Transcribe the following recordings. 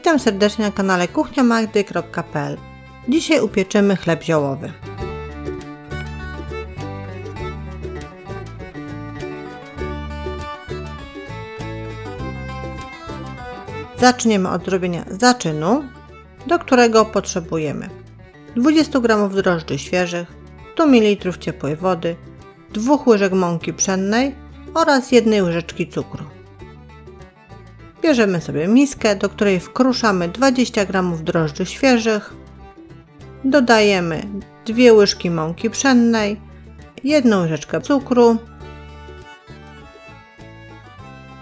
Witam serdecznie na kanale kuchniamagdy.pl. Dzisiaj upieczymy chleb ziołowy. Zaczniemy od zrobienia zaczynu, do którego potrzebujemy 20 g drożdży świeżych, 100 ml ciepłej wody, 2 łyżek mąki pszennej oraz 1 łyżeczki cukru. Bierzemy sobie miskę, do której wkruszamy 20 g drożdży świeżych, dodajemy 2 łyżki mąki pszennej, 1 łyżeczkę cukru,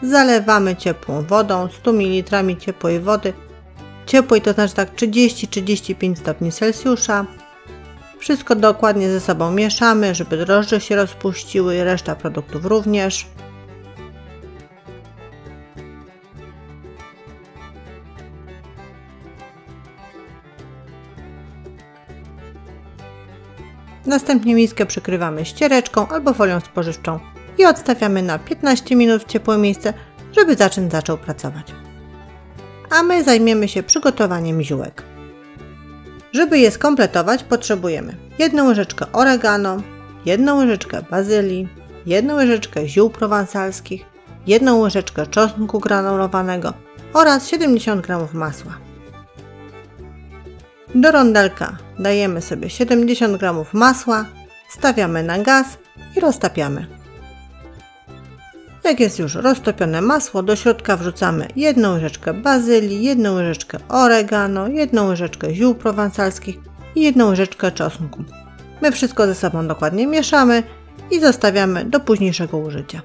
zalewamy ciepłą wodą, 100 ml ciepłej wody, ciepłej to znaczy tak 30-35 stopni Celsjusza. Wszystko dokładnie ze sobą mieszamy, żeby drożdże się rozpuściły i reszta produktów również. Następnie miskę przykrywamy ściereczką albo folią spożywczą i odstawiamy na 15 minut w ciepłe miejsce, żeby zaczyn zaczął pracować. A my zajmiemy się przygotowaniem ziółek. Żeby je skompletować, potrzebujemy 1 łyżeczkę oregano, 1 łyżeczkę bazylii, 1 łyżeczkę ziół prowansalskich, 1 łyżeczkę czosnku granulowanego oraz 70 g masła. Do rondelka dajemy sobie 70 g masła, stawiamy na gaz i roztapiamy. Jak jest już roztopione masło, do środka wrzucamy 1 łyżeczkę bazylii, 1 łyżeczkę oregano, 1 łyżeczkę ziół prowansalskich i 1 łyżeczkę czosnku. My wszystko ze sobą dokładnie mieszamy i zostawiamy do późniejszego użycia.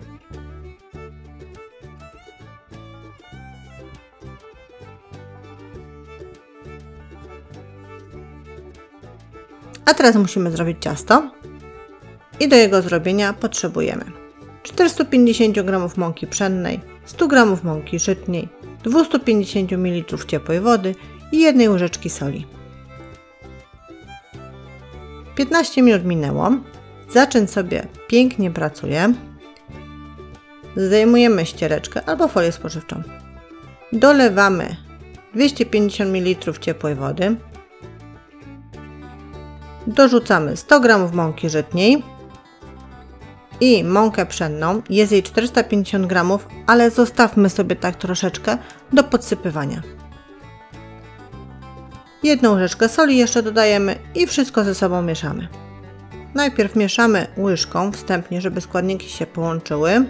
A teraz musimy zrobić ciasto i do jego zrobienia potrzebujemy 450 g mąki pszennej, 100 g mąki żytniej, 250 ml ciepłej wody i 1 łyżeczki soli. 15 minut minęło, zaczyn sobie pięknie pracuje. Zdejmujemy ściereczkę albo folię spożywczą. Dolewamy 250 ml ciepłej wody. Dorzucamy 100 g mąki żytniej i mąkę pszenną, jest jej 450 g, ale zostawmy sobie tak troszeczkę do podsypywania. 1 łyżeczkę soli jeszcze dodajemy i wszystko ze sobą mieszamy. Najpierw mieszamy łyżką wstępnie, żeby składniki się połączyły.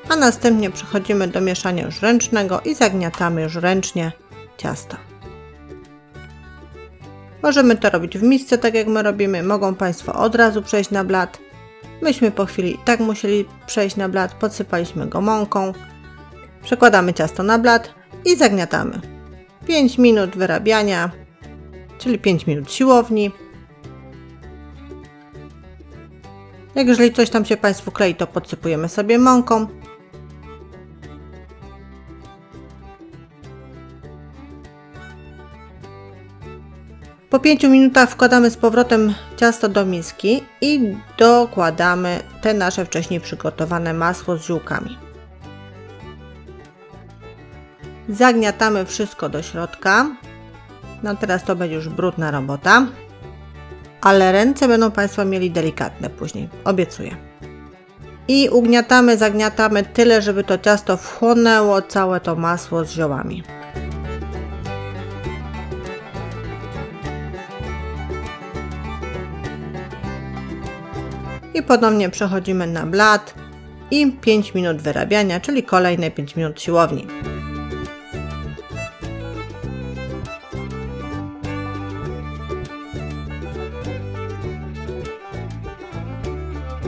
A następnie przechodzimy do mieszania już ręcznego i zagniatamy już ręcznie ciasto. Możemy to robić w misce, tak jak my robimy, mogą Państwo od razu przejść na blat. Myśmy po chwili tak musieli przejść na blat, podsypaliśmy go mąką. Przekładamy ciasto na blat i zagniatamy. 5 minut wyrabiania, czyli 5 minut siłowni. Jeżeli coś tam się Państwu klei, to podsypujemy sobie mąką. Po 5 minutach wkładamy z powrotem ciasto do miski i dokładamy te nasze wcześniej przygotowane masło z ziółkami. Zagniatamy wszystko do środka. No teraz to będzie już brudna robota, ale ręce będą Państwo mieli delikatne później, obiecuję. I ugniatamy, zagniatamy tyle, żeby to ciasto wchłonęło całe to masło z ziołami. I ponownie przechodzimy na blat i 5 minut wyrabiania, czyli kolejne 5 minut siłowni.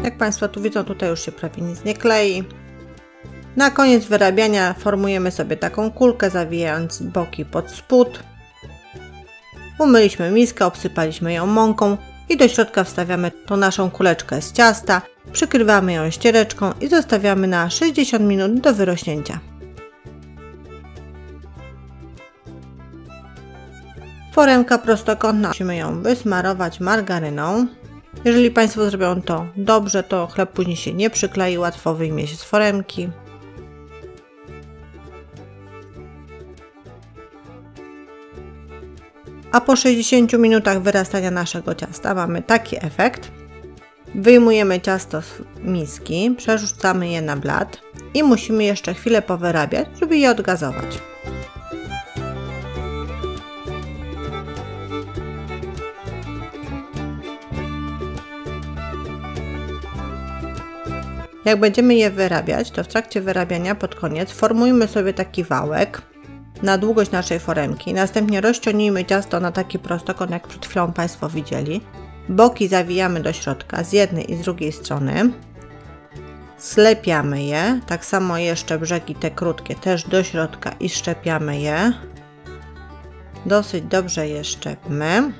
Jak Państwo tu widzą, tutaj już się prawie nic nie klei. Na koniec wyrabiania formujemy sobie taką kulkę, zawijając boki pod spód. Umyliśmy miskę, obsypaliśmy ją mąką i do środka wstawiamy tą naszą kuleczkę z ciasta Przykrywamy ją ściereczką i zostawiamy na 60 minut do wyrośnięcia. Foremka prostokątna, musimy ją wysmarować margaryną. Jeżeli Państwo zrobią to dobrze, to chleb później się nie przyklei, łatwo wyjmie się z foremki. A po 60 minutach wyrastania naszego ciasta mamy taki efekt. Wyjmujemy ciasto z miski, przerzucamy je na blat i musimy jeszcze chwilę powyrabiać, żeby je odgazować. Jak będziemy je wyrabiać, to w trakcie wyrabiania pod koniec formujmy sobie taki wałek na długość naszej foremki. Następnie rozciągnijmy ciasto na taki prostokąt, jak przed chwilą Państwo widzieli. Boki zawijamy do środka z jednej i z drugiej strony. Sklepiamy je, tak samo jeszcze brzegi te krótkie też do środka i szczepiamy je. Dosyć dobrze je szczepmy.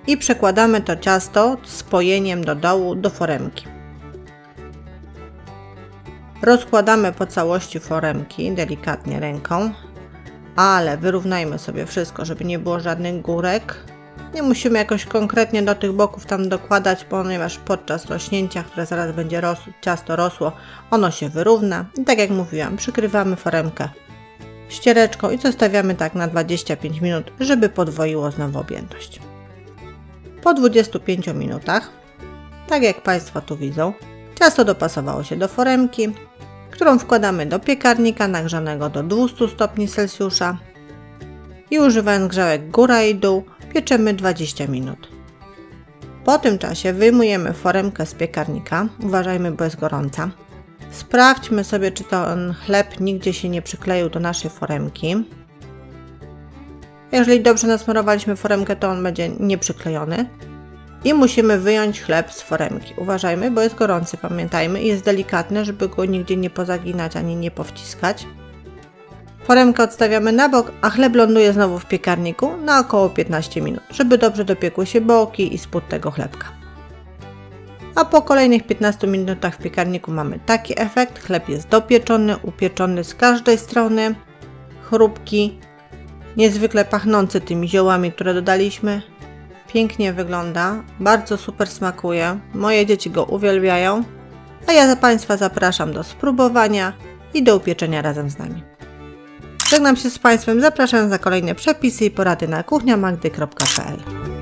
I przekładamy to ciasto spojeniem do dołu do foremki. Rozkładamy po całości foremki delikatnie ręką, ale wyrównajmy sobie wszystko, żeby nie było żadnych górek. Nie musimy jakoś konkretnie do tych boków tam dokładać, ponieważ podczas rośnięcia, które zaraz będzie ciasto rosło, ono się wyrówna. I tak jak mówiłam, przykrywamy foremkę ściereczką i zostawiamy tak na 25 minut, żeby podwoiło znowu objętość. Po 25 minutach, tak jak Państwo tu widzą, ciasto dopasowało się do foremki, którą wkładamy do piekarnika nagrzanego do 200 stopni Celsjusza i używając grzałek góra i dół pieczemy 20 minut. Po tym czasie wyjmujemy foremkę z piekarnika, uważajmy, bo jest gorąca. Sprawdźmy sobie, czy ten chleb nigdzie się nie przykleił do naszej foremki. Jeżeli dobrze nasmarowaliśmy foremkę, to on będzie nieprzyklejony. I musimy wyjąć chleb z foremki. Uważajmy, bo jest gorący, pamiętajmy, i jest delikatny, żeby go nigdzie nie pozaginać ani nie powciskać. Foremkę odstawiamy na bok, a chleb ląduje znowu w piekarniku na około 15 minut, żeby dobrze dopiekły się boki i spód tego chlebka. A po kolejnych 15 minutach w piekarniku mamy taki efekt. Chleb jest dopieczony, upieczony z każdej strony, chrupki, niezwykle pachnący tymi ziołami, które dodaliśmy. Pięknie wygląda, bardzo super smakuje, moje dzieci go uwielbiają, a ja Państwa zapraszam do spróbowania i do upieczenia razem z nami. Żegnam się z Państwem, zapraszam na kolejne przepisy i porady na kuchniamagdy.pl.